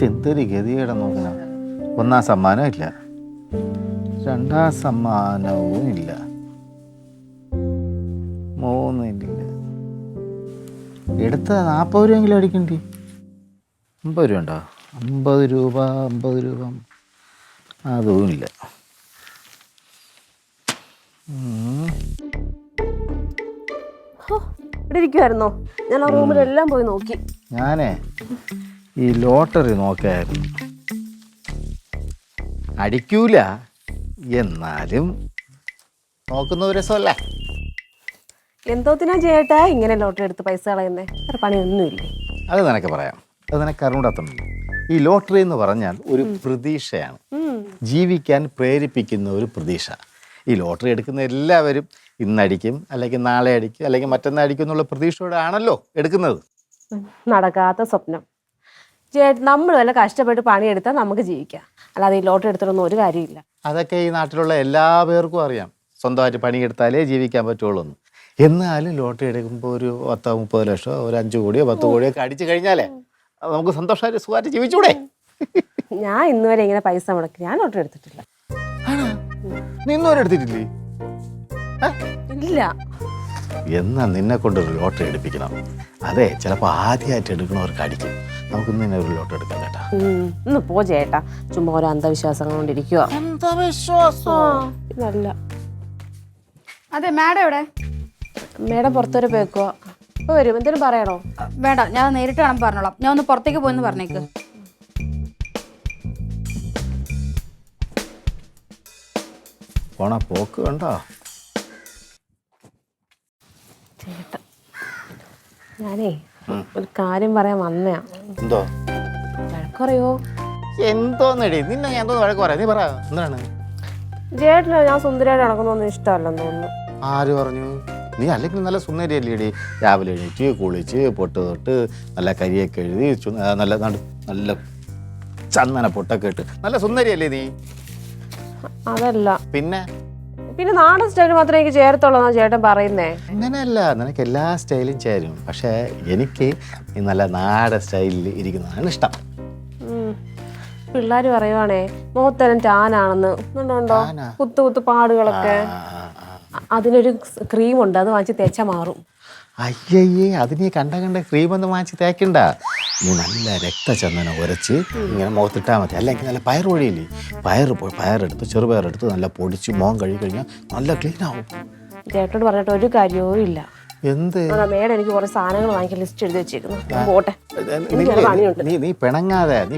എന്തൊരു ഗതികേടാ നോക്കണ. ഒന്നാം സമ്മാനം ഇല്ല, രണ്ടാം സമ്മാനവും ഇല്ല, മൂന്നില്ല. എടുത്ത 40 രൂപയെങ്കിലും അടിക്കണ്ടി. 50 രൂപ ഉണ്ടോ? 50 രൂപ അതും ഇല്ല. ഇവിടെ ഇരിക്കുവായിരുന്നോ? ഞാൻ ആ റൂമിലെല്ലാം പോയി നോക്കി. ഞാനേ ഈ ലോട്ടറി നോക്കായിരുന്നു. അടിക്കൂല, എന്നാലും നോക്കുന്ന ഒരു രസമല്ലേ. എന്തോത്തിനാ ചേട്ടാ ഇങ്ങനെ ലോട്ടറി എടുത്ത് പൈസ കളയുന്നേ? വേറെ പണിയൊന്നുമില്ലേ? അത് നിനക്ക് പറയാം, അത് നിനക്ക് അറിഞ്ഞൂടാത്തുണ്ട്. ഈ ലോട്ടറി എന്ന് പറഞ്ഞാൽ ഒരു പ്രതീക്ഷയാണ്, ജീവിക്കാൻ പ്രേരിപ്പിക്കുന്ന ഒരു പ്രതീക്ഷ. ഈ ലോട്ടറി എടുക്കുന്ന എല്ലാവരും ഇന്നടിക്കും, അല്ലെങ്കിൽ നാളെ അടിക്കും, അല്ലെങ്കിൽ മറ്റന്നാൾ അടിക്കും എന്നുള്ള പ്രതീക്ഷയോടെ ആണല്ലോ എടുക്കുന്നത്. നടക്കാത്ത സ്വപ്നം ചേട്ടൻ. നമ്മൾ വല്ല കഷ്ടപ്പെട്ട് പണിയെടുത്താൽ നമുക്ക് ജീവിക്കാം, അല്ലാതെ ഈ ലോട്ടറി എടുത്തിട്ടൊന്നും ഒരു കാര്യമില്ല. അതൊക്കെ ഈ നാട്ടിലുള്ള എല്ലാ പേർക്കും അറിയാം, സ്വന്തമായിട്ട് പണിയെടുത്താലേ ജീവിക്കാൻ പറ്റുള്ളൂ എന്ന്. എന്നാലും ലോട്ടറി എടുക്കുമ്പോൾ ഒരു 10-30 ലക്ഷമോ ഒരു 5 കോടിയോ 10 കോടിയോ ഒക്കെ അടിച്ചു കഴിഞ്ഞാലേ നമുക്ക് സന്തോഷമായിട്ട് സുഖമായിട്ട് ജീവിച്ചൂടെ? ഞാൻ ഇന്നുവരെ ഇങ്ങനെ പൈസ മുടക്കി ഞാൻ ലോട്ടറി എടുത്തിട്ടില്ല. നിന്നോരെ എടുത്തിട്ടില്ലേ? ഇല്ല. എന്നാ നിന്നെ കൊണ്ടൊരു ലോട്ടറി എടുപ്പിക്കണം. അതെ, ചിലപ്പോൾ ആദ്യമായിട്ട് എടുക്കണവർക്ക് അടിക്കും. നമുക്ക് നിന്നെ ഒരു ലോട്ടറി എടുക്കാം കേട്ടാ. ഇന്ന് പോ ചേട്ടാ, ചുമ്മാ ഓരോ അന്ധവിശ്വാസങ്ങൾ കൊണ്ടിരിക്കുക. ഇതല്ല. അതെ, മാഡം എവിടെ? മേഡം പുറത്തൊരു പോയിക്കോ. ഇപ്പൊ വരും. എന്തെങ്കിലും പറയണോ? വേണ്ട, ഞാൻ നേരിട്ട് കാണാൻ പറഞ്ഞോളാം. ഞാൻ ഒന്ന് പുറത്തേക്ക് പോയെന്ന് പറഞ്ഞേക്ക്. പോണ പോക്ക് കണ്ടോ ചേട്ടാ? ഞാനേ ഒരു കാര്യം പറയാൻ വന്നയാ. എന്തോ? വഴക്കറിയോ? എന്തോന്നടി നിന്നെ ഞാൻ എന്തോ വഴക്ക് പറയാം, നീ പറ. എന്താണ്? ചേട്ടനോ ഞാൻ സുന്ദരിയായിട്ട് നടക്കുന്നൊന്നും ഇഷ്ടമല്ലെന്ന് തോന്നുന്നു. ആര് പറഞ്ഞു? നീ അല്ലെങ്കിൽ നല്ല സുന്ദരിയല്ലേടി. രാവിലെ എണീറ്റ് കുളിച്ച് പൊട്ട് തൊട്ട് നല്ല കരിയൊക്കെ എഴുതി നല്ല നല്ല ചന്ദന പൊട്ടൊക്കെ ഇട്ട് നല്ല സുന്ദരിയല്ലേ നീ? അതല്ല. പിന്നെ പിന്നെ നാടൻ സ്റ്റൈൽ മാത്രമേ എനിക്ക് ചേർത്തുള്ളൂ ചേട്ടൻ പറയുന്നേ. അങ്ങനെയല്ല, നിനക്ക് എല്ലാ സ്റ്റൈലും ചേരും. പക്ഷേ എനിക്ക് ഈ നല്ല നാടൻ സ്റ്റൈലിൽ ഇരിക്കുന്നതാണ് ഇഷ്ടം. പിള്ളേര് പറയുവാണേ മുഖത്തരം ടാനാണെന്ന്. ഉണ്ടോ കുത്തു പാടുകളൊക്കെ? അതിനൊരു ക്രീമുണ്ട്, അത് വാങ്ങിച്ച് തേച്ചാൽ മാറും. അയ്യയ്യേ, അതിന് കണ്ട ക്രീമൊന്നും വാങ്ങിച്ച് തേക്കണ്ട. നീ നല്ല രക്തചന്ദനം ഉരച്ച് ഇങ്ങനെ മുഖത്തിട്ടാൽ മതി. അല്ലെങ്കിൽ നല്ല പയർ വഴിയില്ലേ, പയറെടുത്ത് ചെറുപയറെടുത്ത് നല്ല പൊടിച്ച് മുഖം കഴുകി കഴിഞ്ഞാൽ നല്ല ക്ലീൻ ആവും. ചേട്ടനോട് പറഞ്ഞിട്ട് ഒരു കാര്യവും ഇല്ല. എന്ത്? മേഡം എനിക്ക് കുറെ സാധനങ്ങൾ വാങ്ങിക്കാൻ ലിസ്റ്റ് എഴുതി വെച്ചേക്കുന്നു. പോട്ടെ. നീ പിണങ്ങാതെ നീ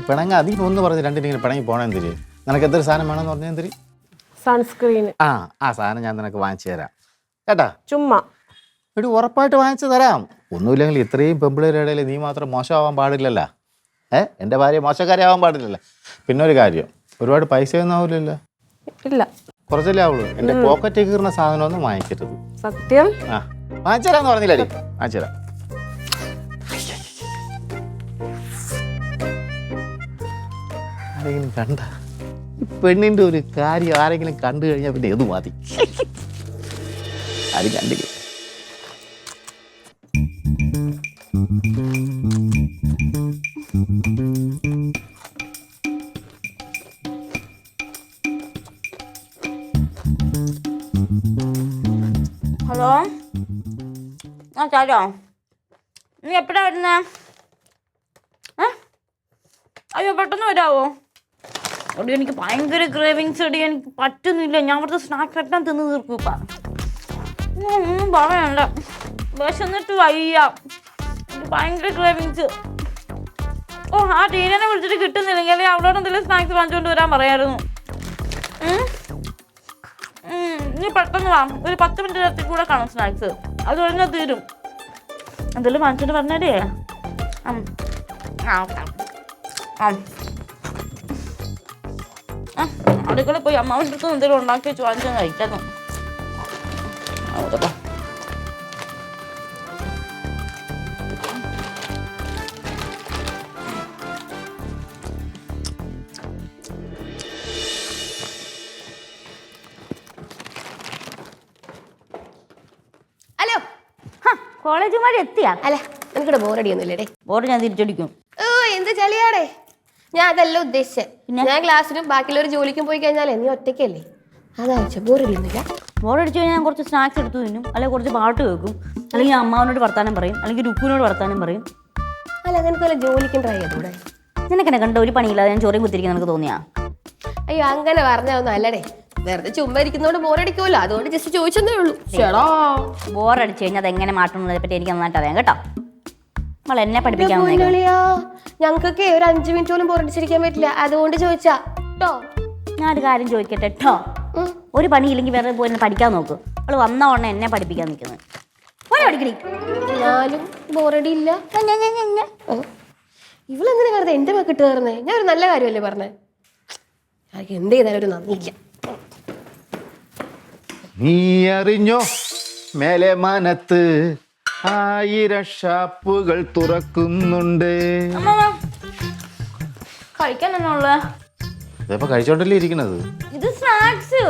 ഒന്ന് പറഞ്ഞ് രണ്ടിനെങ്കിലും പിണങ്ങി പോണേ. എന്തിരി നിനക്ക് എന്തൊരു സാധനം വേണമെന്ന് പറഞ്ഞാൽ എന്തിരി? സൺസ്ക്രീൻ. ആ സാധനം ഞാൻ നിനക്ക് വാങ്ങിച്ചു തരാം കേട്ടാ. ചുമ്മാ എടി, ഉറപ്പായിട്ട് വാങ്ങിച്ചു തരാം. ഒന്നുമില്ലെങ്കിൽ ഇത്രയും പെമ്പിളേരുടെ ഇടയിൽ നീ മാത്രം മോശമാവാൻ പാടില്ലല്ലോ. എൻ്റെ ഭാര്യ മോശക്കാരിയാവാൻ പാടില്ലല്ലോ. പിന്നെ ഒരു കാര്യം, ഒരുപാട് പൈസയൊന്നും ആവില്ലല്ലോ. ഇല്ല, കുറച്ചല്ലേ ആവുള്ളൂ. എൻ്റെ പോക്കറ്റ് കീറുന്ന സാധനമൊന്നും വാങ്ങിക്കരുത്. സത്യം. വാങ്ങിച്ചു തരാന്ന് പറഞ്ഞില്ലേ? വാങ്ങിച്ചു തരാം. ആരെങ്കിലും കണ്ട പെണ്ണിൻ്റെ ഒരു കാര്യം ആരെങ്കിലും കണ്ടു കഴിഞ്ഞാൽ പിന്നെ ഏത് മതി. ആരും കണ്ടില്ല. ഹലോ, ആ ചാരോ, നീ എപ്പോഴാ വരുന്നേ? അയ്യോ, പെട്ടെന്ന് വരാവോ? എടി, എനിക്ക് ഭയങ്കര ക്രേവിങ്സ് എടി, എനിക്ക് പറ്റുന്നില്ല. ഞാൻ അവിടുത്തെ സ്നാക്സ് എല്ലാം തിന്ന് തീർക്കും. ഇപ്പം ഒന്നും പറയണ്ട, വിശന്നിട്ട് വയ്യ. എനിക്ക് ഭയങ്കര ക്രേവിങ്സ്. ആ ടീനെ വിളിച്ചിട്ട് കിട്ടുന്നില്ലെങ്കിൽ അല്ലെങ്കിൽ അവളോട് എന്തെങ്കിലും സ്നാക്സ് വാങ്ങിച്ചുകൊണ്ട് വരാൻ പറയായിരുന്നു. നീ പെട്ടെന്ന് വാ, ഒരു 10 മിനിറ്റ് നേരത്തിൽ കൂടെ കാണും സ്നാക്സ്. അത് കഴിഞ്ഞാൽ തീരും. എന്തെങ്കിലും വാങ്ങിച്ചിട്ട് പറഞ്ഞേ. അടുക്കള പോയി അമ്മാവിൻ്റെ അടുത്ത് എന്തെങ്കിലും ഉണ്ടാക്കി വെച്ച് വാങ്ങിച്ചാൽ കഴിക്കുന്നു. ഹലോ, കോളേജുമാർ എത്തിയാ? അല്ല, എനിക്കിവിടെ ബോറടിയൊന്നുമില്ലേ? ബോർഡ് ഞാൻ തിരിച്ചടിക്കും. ചളിയാടേ. ഞാൻ അതല്ല ഉദ്ദേശിച്ചത്. ഞാൻ ക്ലാസ്സിനും ബാക്കിയുള്ളൊരു ജോലിക്കും പോയി കഴിഞ്ഞാലേ നീ ഒറ്റയ്ക്കല്ലേ, അതാ ബോറടിയൊന്നുമില്ല. ബോറടിച്ചു കഴിഞ്ഞാൽ ഞാൻ കുറച്ച് സ്നാക്സ് എടുത്തു തിന്നും, അല്ലെങ്കിൽ കുറച്ച് പാട്ട് കേൾക്കും, അല്ലെങ്കിൽ അമ്മാവനോട് വർത്താനം പറയും, അല്ലെങ്കിൽ രുക്കുവിനോട് വർത്താനം പറയും. അല്ല നിനക്ക് വല്ല ജോലിക്കും ട്രൈ ചെയ്തൂടെ? നിനക്കെന്നെ കണ്ട ഒരു പണിയില്ലാതെ ഞാൻ ചോറിയും കുത്തിരിക്കാൻ നിനക്ക് തോന്നിയാ? അയ്യോ അങ്ങനെ പറഞ്ഞൊന്നും അല്ലടേ, വെറുതെ ചുമ്മാ ഇരിക്കുന്നോണ്ട് ബോറടിക്കുമല്ലോ, അതുകൊണ്ട് ജസ്റ്റ് ചോദിച്ചെന്നേ ഉള്ളൂ. ബോറടിച്ചു കഴിഞ്ഞാൽ അതെങ്ങനെ മാറ്റുന്നതിനെ പറ്റി എനിക്ക് നന്നായിട്ട് അറിയാം കേട്ടോ. നമ്മൾ എന്നെ പഠിപ്പിക്കാൻ ഞങ്ങൾക്കൊക്കെ ഒരു 5 മിനിറ്റ് പോലും ബോറടിച്ചിരിക്കാൻ പറ്റില്ല, അതുകൊണ്ട് ചോദിച്ചാ കേട്ടോ. ഞാനൊരു കാര്യം ചോദിക്കട്ടെ കേട്ടോ, ഒരു പണിയില്ലെങ്കിൽ വേറെ പോയി എന്നെ പഠിക്കാൻ നോക്ക്. അവള് വന്ന ഉടനെ എന്നെ പഠിപ്പിക്കാൻ നിൽക്കുന്നത്. പോയി പഠിക്കണി. ഞാനും ബോറടി ഇല്ല. ഇവളെങ്ങനെ വെറുതെ എന്റെ മക്കിട്ട് കയറുന്നേ? ഞാൻ ഒരു നല്ല കാര്യമല്ലേ പറഞ്ഞേ. എനിക്ക് എന്ത് ചെയ്താലും ഒരു നന്ദിയില്ല. നീ അറിഞ്ഞോ മേലെ മനത്ത് 1000 ഷാപ്പുകൾ തുറക്കുന്നുണ്ട്. കഴിക്കാൻ തന്നെ ഉള്ള ഇതിപ്പോ കഴിച്ചോണ്ടല്ലേ ഇരിക്കണത്. ഇത് സ്നാക്സ്.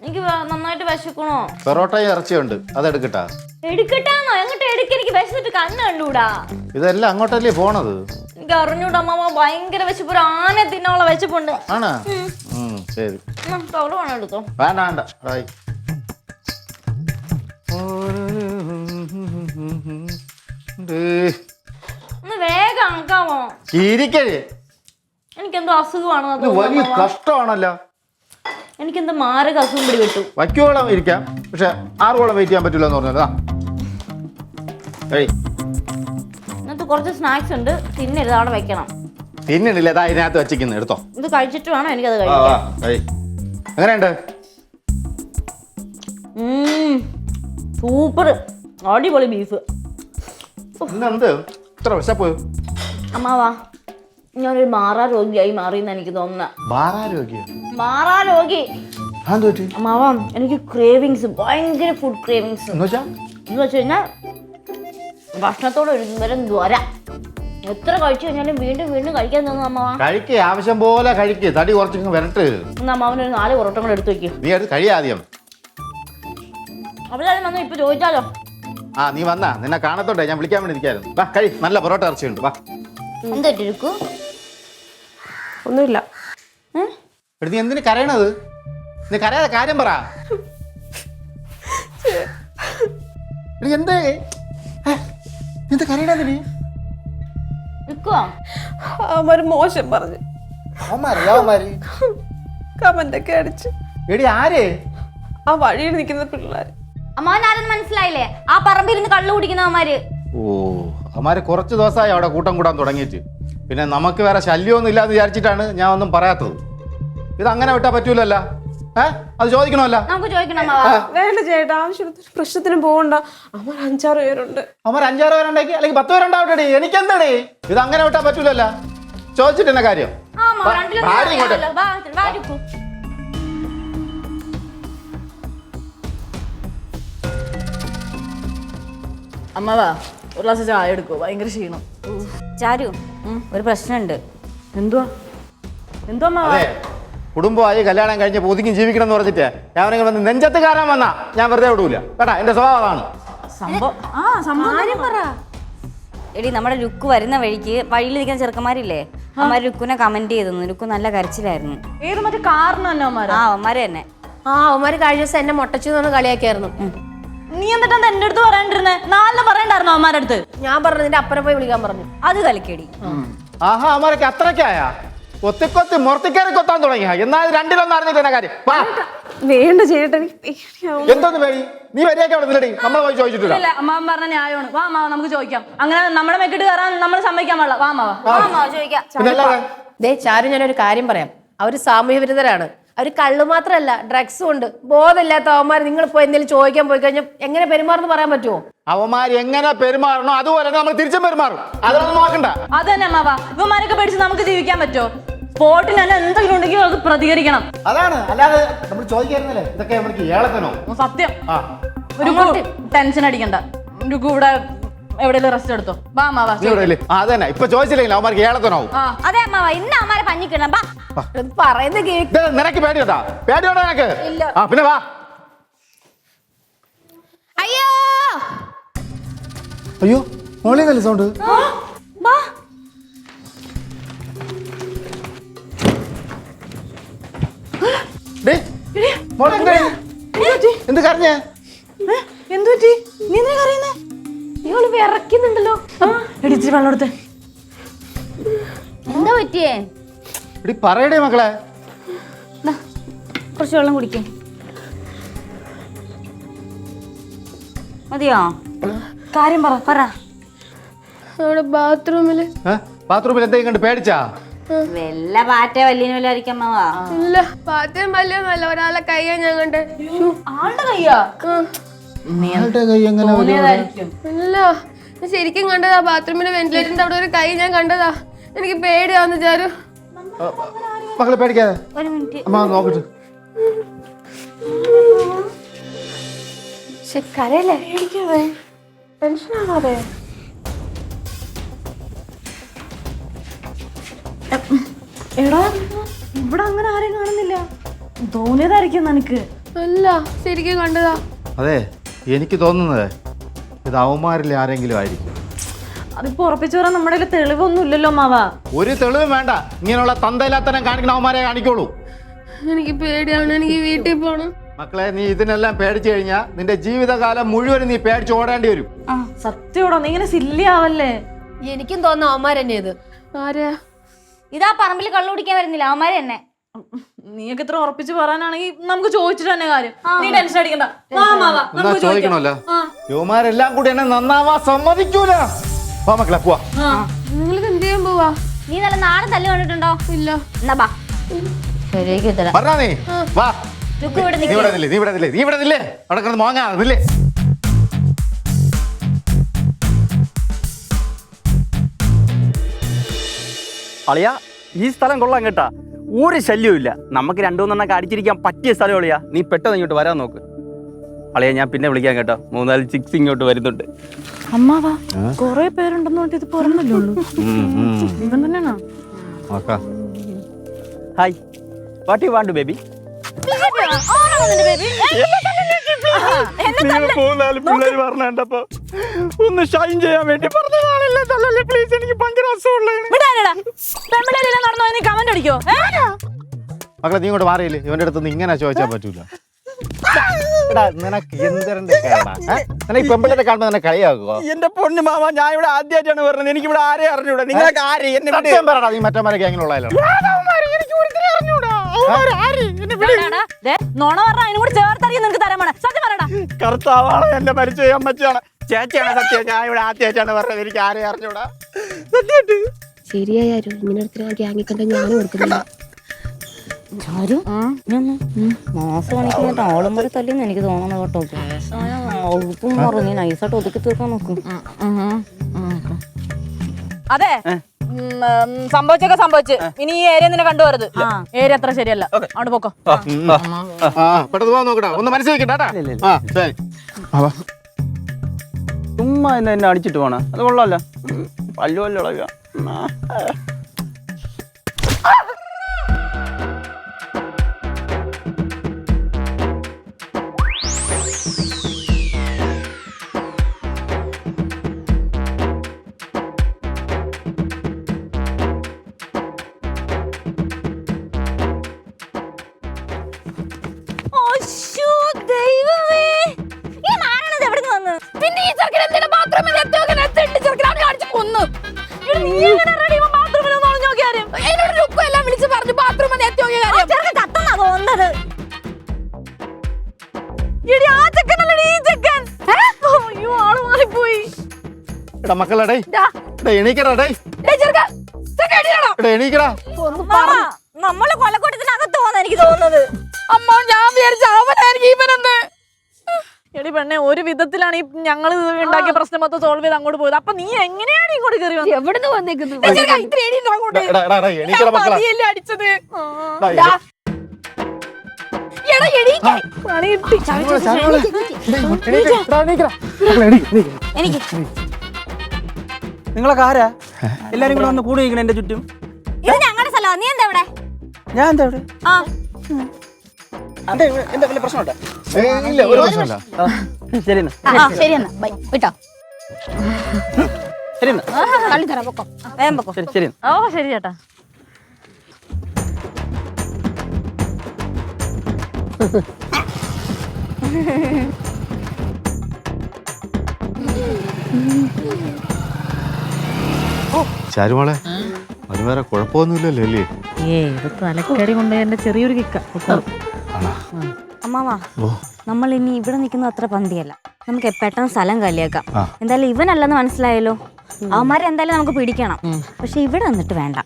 എനിക്ക് നന്നായിട്ട് വിശക്കണോ? പൊറോട്ടയും ഇറച്ചിയുണ്ട്, അതെടുക്കട്ടാ? എടുക്കട്ടാന്നോ? എങ്ങോട്ട് എടുക്ക? എനിക്ക് വിശന്നിട്ട് കണ്ണ് കണ്ടൂടാ. ഇതെല്ലാം അങ്ങോട്ടല്ലേ പോണത്? എനിക്ക് അറിഞ്ഞൂടാ അമ്മ, ഭയങ്കര വിശപ്പ്. ഒരു ആന തിന്നാനുള്ള വിശപ്പുണ്ട്. ആണോ? ശരി, അവിടെ വേണം എടുത്തോ. വേണ്ട വേണ്ട. ഒന്ന് വേഗം ആക്കാമോ? ഇരിക്കഴേ, എനിക്കെന്തോ അസുഖമാണോ? വലിയ കഷ്ടമാണല്ലോ. എനിക്കെന്തോ മാരക അസുഖം പിടിപെട്ടു. വയ്ക്കോളം ഇരിക്കാം, പക്ഷെ 6 വെയിറ്റ് ചെയ്യാൻ പറ്റില്ല എന്ന് പറഞ്ഞാ. ഇന്നത്തെ കുറച്ച് സ്നാക്സ് ഉണ്ട്, തിന്നരുത്, അവിടെ വെക്കണം. തിന്നണില്ല, അതാ ഇതിനകത്ത് വെച്ചിരിക്കുന്നത്, എടുത്തോ. ഇത് കഴിച്ചിട്ട് വേണം എനിക്കത് കഴിക്കാൻ. എങ്ങനെയുണ്ട്? സൂപ്പർ, അടിപൊളി ബീഫ്. ഇന്നെന്ത് ഇത്ര വിശപ്പ്? അമ്മാവാ, ഞാനൊരു മാറാ രോഗിയായി മാറിയെന്ന് എനിക്ക് തോന്നുന്ന. മാറാ രോഗി. അമ്മാവാ, എനിക്ക് ക്രേവിങ്സ്, ഭയങ്കര ഫുഡ് ക്രേവിങ്സ്. എന്ന് വെച്ച് കഴിഞ്ഞാൽ ഭക്ഷണത്തോട് ഒരു വരം ദ്വാര. എത്ര കഴിച്ചു കഴിഞ്ഞാലും വീണ്ടും വീണ്ടും കഴിക്കാൻ തോന്നുന്നു. അമ്മാവാ കഴിക്കേ, ആവശ്യം പോലെ കഴിക്കേ, തടി കുറച്ച് വരട്ട്. അമ്മാവനൊരു 4 പൊറോട്ട കൂടെ എടുത്തു വെക്കും. നീ അത് കഴിയാദ്യം. അവരാരും വന്നു ഇപ്പൊ ചോദിച്ചാലോ? നീ വന്നാ നിന്നെ കാണത്തോട്ടെ, ഞാൻ വിളിക്കാൻ വേണ്ടി ഇരിക്കായിരുന്നു. വാ കഴി, നല്ല പൊറോട്ട ഇറച്ചിയുണ്ട്. വാ. എന്തിരിക്കൂ? ഒന്നുമില്ല. നീ എന്തിനു കരയണത്? നീ കരയാതെ കാര്യം പറ. എന്തേ എന്ത് കരയണത്? നീ അവന്മാര് മോശം പറഞ്ഞു, കമന്റൊക്കെ അടിച്ചു. എടി ആര്? ആ വഴിയിൽ നിൽക്കുന്ന പിള്ളേർ. അമ്മാവനാരെന്ന് മനസ്സിലായില്ലേ? ആ പറമ്പിരുന്ന് കള്ളു കുടിക്കുന്നവന്മാര്. അവന്മാര് കുറച്ച് ദിവസമായി അവിടെ കൂട്ടം കൂടാൻ തുടങ്ങിയിട്ട്. പിന്നെ നമുക്ക് വേറെ ശല്യമൊന്നും ഇല്ലാന്ന് വിചാരിച്ചിട്ടാണ് ഞാൻ ഒന്നും പറയാത്തത്. ഇത് അങ്ങനെ വിട്ടാ പറ്റൂലല്ലോ. അത് ചോദിക്കണമല്ലോ. നമുക്ക് ചോദിക്കണം. വേണ്ട ചേട്ടാ, ആവശ്യത്തിന് പ്രശ്നത്തിനും പോകണ്ട. അമ്മ 5-6 പേരുണ്ട്. അമ്മ 5-6 പേരുണ്ടെങ്കിൽ അല്ലെങ്കിൽ 10 പേരുണ്ടാവട്ടെ. എനിക്കെന്താടേ? ഇത് അങ്ങനെ വിട്ടാ പറ്റൂലല്ലോ. ചോദിച്ചിട്ട് തന്നെ കാര്യം. അമ്മവാ, ഒരു ഗ്ലാസ് ചായ എടുക്കൂ, ഭയങ്കര ക്ഷീണം. ചാരു, ഒരു പ്രശ്നമുണ്ട്. എന്തുവാ? അതെ, കുടുംബമായി കല്യാണം കഴിഞ്ഞ് ഒതുങ്ങി ജീവിക്കണം എന്ന് പറഞ്ഞിട്ട് ഞാൻ വന്ന് നെഞ്ചത്ത് കയറാൻ വന്നാ ഞാൻ വെറുതെ വിടൂല കേട്ടാ. എന്റെ സ്വഭാവമാണ്. എടി, നമ്മുടെ ലുക്ക് വരുന്ന വഴിക്ക് വഴിയിൽ നിൽക്കുന്ന ചെറുക്കന്മാരില്ലേ, അവന്മാര് ലുക്കിനെ കമന്റ് ചെയ്തു. ലുക്ക് നല്ല കരച്ചിലായിരുന്നു. അവന്മാര് തന്നെ. അവന്മാര് കഴിഞ്ഞ ദിവസം എന്നെ മൊട്ടച്ചു എന്ന് കളിയാക്കിയായിരുന്നു. നീ എന്നിട്ട് എന്റെ അടുത്ത് പറയാണ്ടിരുന്നേ? നാളെ പറയണ്ടായിരുന്നു അവന്മാരുടെ അടുത്ത്. ഞാൻ പറഞ്ഞു നിന്റെ അപ്പനെ പോയി വിളിക്കാൻ പറഞ്ഞു. അത് കലിക്കേടി. ആഹാ, അവന്മാരൊക്കെ അത്രയ്ക്കായ കൊത്തിക്കൊത്തി മുറത്തിക്കയറി കൊത്താൻ തുടങ്ങിയ. എന്നാൽ 2-1 അറിഞ്ഞിട്ട് തന്നെ കാര്യം. വേണ്ട ചേട്ടാ, എന്തോന്ന് പേടി? നീ വരിയൊക്കെ അവിടെ നിന്നടി, നമ്മൾ പോയി ചോദിച്ചിട്ടില്ല. അമ്മാവൻ പറഞ്ഞ ന്യായമാണ്. വാ അമ്മാവ, നമുക്ക് ചോദിക്കാം. അങ്ങനെ നമ്മുടെ മെക്കിട്ട് കയറാൻ നമ്മൾ സമ്മതിക്കാൻ പാടില്ല. വാ അമ്മാവ, ചോദിക്കാം. ചാരു, ഞാനൊരു കാര്യം പറയാം. അവര് സാമൂഹ്യ വിരുദ്ധരാണ്. അവര് കള്ളു മാത്രല്ല, ഡ്രഗ്സും ഉണ്ട്. ബോധമില്ലാത്ത അവന്മാർ നിങ്ങൾ പോയി എന്തെങ്കിലും ചോദിക്കാൻ പോയി കഴിഞ്ഞാൽ എങ്ങനെ പെരുമാറുന്നു പറയാൻ പറ്റുമോ? അവന്മാർ എങ്ങനെ പെരുമാറണോ അതുപോലെ നമ്മൾ തിരിച്ചും പെരുമാറും. അതൊന്നും നോക്കണ്ട. അതന്നെ അമ്മാവ, ഇവന്മാരൊക്കെ പേടിച്ച് നമുക്ക് ജീവിക്കാൻ പറ്റുമോ? സ്പോട്ടിന് തന്നെ എന്തെങ്കിലും ഉണ്ടെങ്കിൽ അത് പ്രതികരിക്കണം. അതാണ്, അല്ലാതെ നമ്മൾ ചോദിക്കായിരുന്നല്ലേ. ഇതൊക്കെ നമുക്ക് ഏളത്തനോ? സത്യം. ഒരു ടെൻഷൻ അടിക്കണ്ട. ഒരു കൂടെ എവിടെയെങ്കിലും റെസ്റ്റ് എടുത്തോ. വാ അമ്മാവ. അതന്നെ, ഇപ്പൊ ചോദിച്ചില്ലെങ്കിൽ അവന്മാർക്ക് ഏളത്തനാവും. അതെ അമ്മാവ, ഇന്ന് അമ്മാരെ പഞ്ഞിക്കണം. പറയുന്നത് കേക്ക്. നിനക്ക് പേടിയുണ്ടാ? പേടിയുണ്ടോ നിനക്ക്? പിന്നെ വാ. അയ്യോ അയ്യോ, മോളെ നല്ല സൗണ്ട്. മോളെ എന്ത് കരഞ്ഞേ? എന്തു പറ്റി? നീ എന്തിനാ കരയുന്നേ? ഇയാള് വിറയ്ക്കുന്നുണ്ടല്ലോ. ഇടിച്ചിരി വെള്ളം എടുത്തേ. എന്താ പറ്റിയേ? എടി പറയടേ മക്കളെ. കുറച്ച് വെള്ളം കുടിക്കേ. മതിയോ? കാര്യം പറ. അവിടെ ബാത്റൂമില് ബാത്റൂമിൽ എന്തെങ്കിലും കണ്ട് പേടിച്ചാ? വല്ല പാറ്റ വല്യനല്ലായിരിക്കും അമ്മാവാ. ഇല്ല, ബാത്റൂം വല്ലതുമല്ല, ഒരാളെ കയ്യാ ഞാൻ കണ്ടേ. ആളുടെ കയ്യാ? ഇല്ല, ഞാൻ ശരിക്കും കണ്ടതാ. ബാത്റൂമിന്റെ വെന്റിലേറ്ററിന്റെ അവിടെ ഒരു കൈ ഞാൻ കണ്ടതാ. എനിക്ക് പേടിയാവുന്നു ചാരു. മക്കളെ പേടിക്കാതെ. ഒരു മിനിറ്റ്. അമ്മ നോക്കട്ടെ. കരയല്ലേ? പേടിക്കാതെ, ടെൻഷനാവാതെ. എടാ, ഇവിടെ അങ്ങനെ ആരെയും കാണുന്നില്ല. തോന്നിയതായിരിക്കും നിനക്ക്. അല്ല, ശരിക്കും കണ്ടതാ. അതെ, എനിക്ക് തോന്നുന്നത് ഇത് അവന്മാരിൽ ആരെങ്കിലും ആയിരിക്കും. അതിപ്പോ ഉറപ്പിച്ചു പറയാൻ നമ്മുടെ കയ്യിൽ തെളിവൊന്നും ഇല്ലല്ലോ അമ്മാവാ. ഒരു തെളിവും വേണ്ട. ഇങ്ങനെയുള്ള തന്തയില്ലാത്തനം കാണിക്കണ അവന്മാരെ കാണിക്കോളൂ. എനിക്ക് പേടിയാണ്. എനിക്ക് വീട്ടിൽ പോണം. മക്കളെ, നീ ഇതിനെല്ലാം പേടിച്ചു കഴിഞ്ഞാൽ നിന്റെ ജീവിതകാലം മുഴുവനും നീ പേടിച്ച് ഓടേണ്ടി വരും. സത്യോടോ, നീ ഇങ്ങനെ സില്ലി ആവല്ലേ. എനിക്കും തോന്നുന്നു അവന്മാരെന്നെ ഇത്. ആരാ? ഇതാ പറമ്പിൽ കള്ളു കുടിക്കാൻ വരുന്നില്ല അവന്മാര് തന്നെ. നീയൊക്കെ ഇത്ര ഉറപ്പിച്ച് പറയാനാണെങ്കിൽ നമുക്ക് ചോദിച്ചിട്ട് തന്നെ കാര്യം. നീ ടെൻഷൻ അടിക്കണ്ട. എന്താ ചോദിക്കണമല്ലോ? യുവമാരെല്ലാം കൂടി എന്നെ നന്നാവാ സമ്മതിക്കൂല. വാ മക്കളെ, പോവാ. നിങ്ങൾക്ക് എന്ത് ചെയ്യാൻ പോവാ? നീ നല്ല നാടൻ തല്ല് കണ്ടിട്ടുണ്ടോ? ഇല്ല. എന്നാ ബാ ശരിയാക്കി തരാം. പറഞ്ഞാ നീ വാ. ചുക്ക് ഇവിടെ നീ ഇവിടെ നില്ലേ, നീ ഇവിടെ നില്ലേ, നീ ഇവിടെ നില്ലേ. അവിടെ കിടന്ന് മോങ്ങാ നില്ലേ. അളിയ, ഈ സ്ഥലം കൊള്ളാം കേട്ടാ. ഒരു ശല്യവും ഇല്ല. നമുക്ക് 2-3 അടിച്ചിരിക്കാൻ പറ്റിയ സ്ഥലം അളിയാ. നീ പെട്ടെന്ന് ഇങ്ങോട്ട് വരാൻ നോക്ക് അളിയ. ഞാൻ പിന്നെ വിളിക്കാം കേട്ടോ. 3-4 ചിക്സ് ഇങ്ങോട്ട് വരുന്നുണ്ട്. അമ്മാവാ, കൊറേ പേരുണ്ടെന്ന് പറഞ്ഞിട്ട് ഇത് പറഞ്ഞല്ലേ ഉള്ളൂ. ഇവൻ തന്നെയാണോ? Hi, what you want baby? 3-4 പിള്ളേര് പറഞ്ഞപ്പോ ഒന്ന് ഷൈൻ ചെയ്യാൻ വേണ്ടി പറഞ്ഞതാണല്ലേ. തള്ളല്ലേ പ്ലീസ്, എനിക്ക് ഭയങ്കര അസുഖമുള്ളതാണ്. കമന്റ് അടിക്കോ? മക്കളെ, നീ ഇങ്ങോട്ട് മാറിയില്ലേ. ഇവന്റെ അടുത്ത് നിന്ന് ഇങ്ങനെ ചോദിച്ചാൽ പറ്റൂല. നിനക്ക് എന്തിന്റെ ഈ പെമ്പിളത്തെ കാണുമ്പോ തന്നെ കളിയാകുക. എന്റെ പൊന്നു മാമ, ഞാൻ ഇവിടെ ആദ്യമായിട്ടാണ് പറഞ്ഞത്. എനിക്ക് ഇവിടെ ആരെയും അറിഞ്ഞൂടാ. നിങ്ങൾക്ക് ആരെ എന്നെ പറയടാ. നീ മറ്റന്മാരെ ഗ്യാങ്ങിലുള്ളതല്ലോ. നോണ പറഞ്ഞ അതിനും കൂടി ചേർത്തറിയാൻ നിനക്ക് തരാൻ വേണം. സത്യം പറയടാ. കർത്താവാണ് എന്റെ പരിചയം, അമ്മച്ചാണ്, ചേച്ചിയാണ് സത്യം. ഞാൻ ഇവിടെ ആദ്യമായിട്ടാണ് പറഞ്ഞത്. എനിക്ക് ആരെയും അറിഞ്ഞൂടാ. ശരിയായാലും ഇങ്ങനെ അടുത്ത ഗ്യാങ്ങിൽ കണ്ട ഞാനും കൊടുക്കുന്നില്ല. മാസം കാണിക്കുന്നിട്ട് ആളും വരെ തല്ലിന്ന് എനിക്ക് തോന്നുന്നു കേട്ടോ. ഉപ്പും മാറും. നീ നൈസായിട്ട് ഒതുക്കി തീർക്കാൻ നോക്കും. അതെ, സംഭവിച്ചൊക്കെ സംഭവിച്ച്. ഇനി ഈ ഏരിയ നിന്നെ കണ്ടുവരുത്. ഏരിയ അത്ര ശരിയല്ല. അവിടെ പോക്കോ. പെട്ടെന്ന് പോകാൻ നോക്കടാ. ഒന്ന് മനസ്സിലാക്കട്ടാ. ചുമ്മാ എന്നെ അടിച്ചിട്ട് പോണ അത് കൊള്ളാല്ല. പല്ലുവല്ലോ ഇളക. മക്കളെ എണീക്കടാ. എണീക്കടാ. നമ്മള് കൊലക്കൂട്ടത്തിനകത്ത് പോകാൻ എനിക്ക് തോന്നുന്നത്. അമ്മ, ഞാൻ വിചാരിച്ച അവനായിരിക്കും ഇവനെന്ന്. എടി പെണ്ണെ, ഒരു വിധത്തിലാണ് ഈ ഞങ്ങൾ ഉണ്ടാക്കിയ പ്രശ്നം മൊത്തം സോൾവ് ചെയ്ത് അങ്ങോട്ട് പോയത്. അപ്പൊ നീ എങ്ങനെയാണ് ഇങ്ങോട്ട് കയറി വന്നത്? എവിടുന്ന് വന്നേക്കുന്നത്? എണീക്കടാ മക്കളെ. അടിച്ചത് നിങ്ങളൊക്കെ ആരാ? എല്ലാരും കൂടെ വന്ന് കൂടി നിൽക്കണം എന്റെ ചുറ്റും. ഇത് ഞങ്ങളുടെ സ്ഥലമാ. നീ എന്താ ഇവിടെ? ഞാൻ എന്താ ഇവിടെ? എന്താ വലിയ പ്രശ്നമുണ്ടോ? ഇല്ല, ഒരു പ്രശ്നമില്ല. ശരി ശരി എന്നാ ബൈ. വിട്ടോ. ശരി തള്ളി തരാം. പൊക്കോ, വേഗം പൊക്കോ. ശരി. ഓ ശരി ചേട്ടാ. ചാരുമോളെ അവന് വേറെ കുഴപ്പമൊന്നുമില്ലല്ലോ അല്ലേ? ഇത് തലക്കടി കൊണ്ട് എന്റെ ചെറിയൊരു കിക്ക. ആണോ? അമ്മാവാ, ഓ നമ്മൾ ഇനി ഇവിടെ നിൽക്കുന്നത് അത്ര പന്തിയല്ല. നമുക്ക് പെട്ടെന്ന് സ്ഥലം കാലിയാക്കാം. ആ. എന്തായാലും ഇവനല്ലെന്ന് മനസ്സിലായല്ലോ. അവന്മാരെ എന്തായാലും നമുക്ക് പിടിക്കണം. പക്ഷെ ഇവിടെ നിന്നിട്ട് വേണ്ട,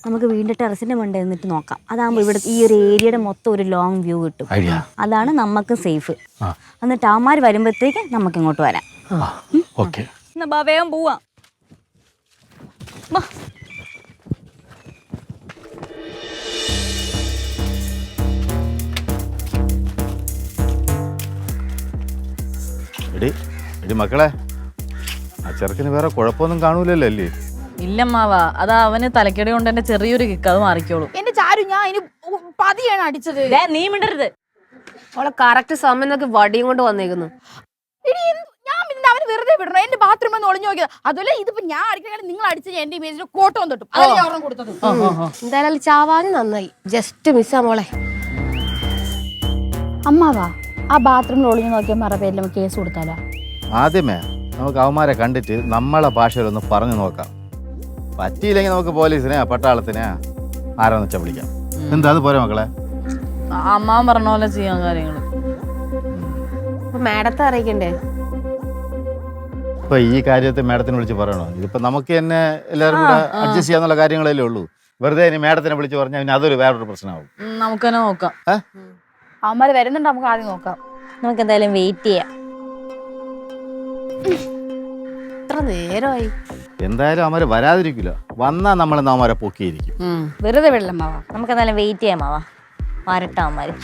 നമുക്ക് വീണ്ടും ടെറസിന്റെ മണ്ട നിന്നിട്ട് നോക്കാം. അതാകുമ്പോൾ ഇവിടെ ഈ ഒരു ഏരിയയുടെ മൊത്തം ഒരു ലോങ് വ്യൂ കിട്ടും. ഐഡിയ. അതാണ് നമുക്ക് സേഫ്. ആ. എന്നിട്ട് അവന്മാർ വരുമ്പോഴത്തേക്ക് നമുക്ക് ഇങ്ങോട്ട് വരാം. ഓക്കെ. എന്നാ ബാ, വേഗം പോവാം. വാ. എടി എടി മക്കളെ, ആ ചെറുക്കിന് വേറെ കുഴപ്പമൊന്നും കാണൂലല്ലോ അല്ലേ? ഇല്ലമ്മാവാ, അതാ അവന് തലക്കടി കൊണ്ട് എന്റെ ചെറിയൊരു കിക്ക്, അത് മാറിക്കോളൂ. എന്റെ ചാരു, ഞാൻ ഇനി പതിയാണ് അടിച്ചത്. നീ മിണ്ടരുത്. അവളെ കറക്റ്റ് സമയം നോക്കി വടിയും കൊണ്ട് വന്നേക്കുന്നു. ഞാൻ പിന്നെ അവന് വെറുതെ വിടണം. എന്റെ ബാത്റൂമിൽ നിന്ന് ഒളിഞ്ഞു നോക്കിയത്. അതുപോലെ ഇതിപ്പോ ഞാൻ അടിക്കണേ നിങ്ങൾ അടിച്ച എന്റെ ഇമേജിൽ കോട്ടം തൊട്ടും അതാണ് ഞാൻ ഒരെണ്ണം കൊടുത്തത്. എന്തായാലും ചാവാന് നന്നായി, ജസ്റ്റ് മിസ്സാ മോളെ. അമ്മാവാ, ആ ബാത്റൂമിൽ ഒളിഞ്ഞു നോക്കിയ മറ പേരിൽ നമുക്ക് കേസ് കൊടുത്താലോ? ആദ്യമേ നമുക്ക് അവന്മാരെ കണ്ടിട്ട് നമ്മളെ ഭാഷയിലൊന്ന് പറഞ്ഞു നോക്കാം. പറ്റിയില്ലെങ്കിൽ നമുക്ക് പോലീസിനെ പട്ടാളത്തിനെ ആരാന്ന് വെച്ചാൽ വിളിക്കാം. എന്താ അത് പോരെ മക്കളെ? അമ്മാവൻ പറഞ്ഞ പോലെ ചെയ്യാൻ കാര്യങ്ങള്. മാഡത്തെ അറിയിക്കണ്ടേ? ഇപ്പൊ ഈ കാര്യത്തെ മാഡത്തിനെ വിളിച്ച് പറയണോ? ഇതിപ്പോ നമുക്ക് തന്നെ എല്ലാവരും കൂടെ അഡ്ജസ്റ്റ് ചെയ്യാന്നുള്ള കാര്യങ്ങളല്ലേ ഉള്ളൂ. വെറുതെ ഇനി മാഡത്തിനെ വിളിച്ച് പറഞ്ഞാൽ പിന്നെ അതൊരു വേറൊരു പ്രശ്നമാവും. നമുക്ക് തന്നെ നോക്കാം. അവന്മാര് വരുന്നുണ്ട്, നമുക്ക് ആദ്യം നോക്കാം. നമുക്ക് എന്തായാലും വെയിറ്റ് ചെയ്യാം. എത്ര നേരമായി? എന്തായാലും അവന്മാര് വരാതിരിക്കില്ല. വന്നാൽ നമ്മൾ അവന്മാരെ പൊക്കിയിരിക്കും. വെറുതെ വിടലമ്മാവാ. നമുക്ക് എന്തായാലും വെയിറ്റ് ചെയ്യാം. മാവാ, വരട്ടെ അവന്മാര്.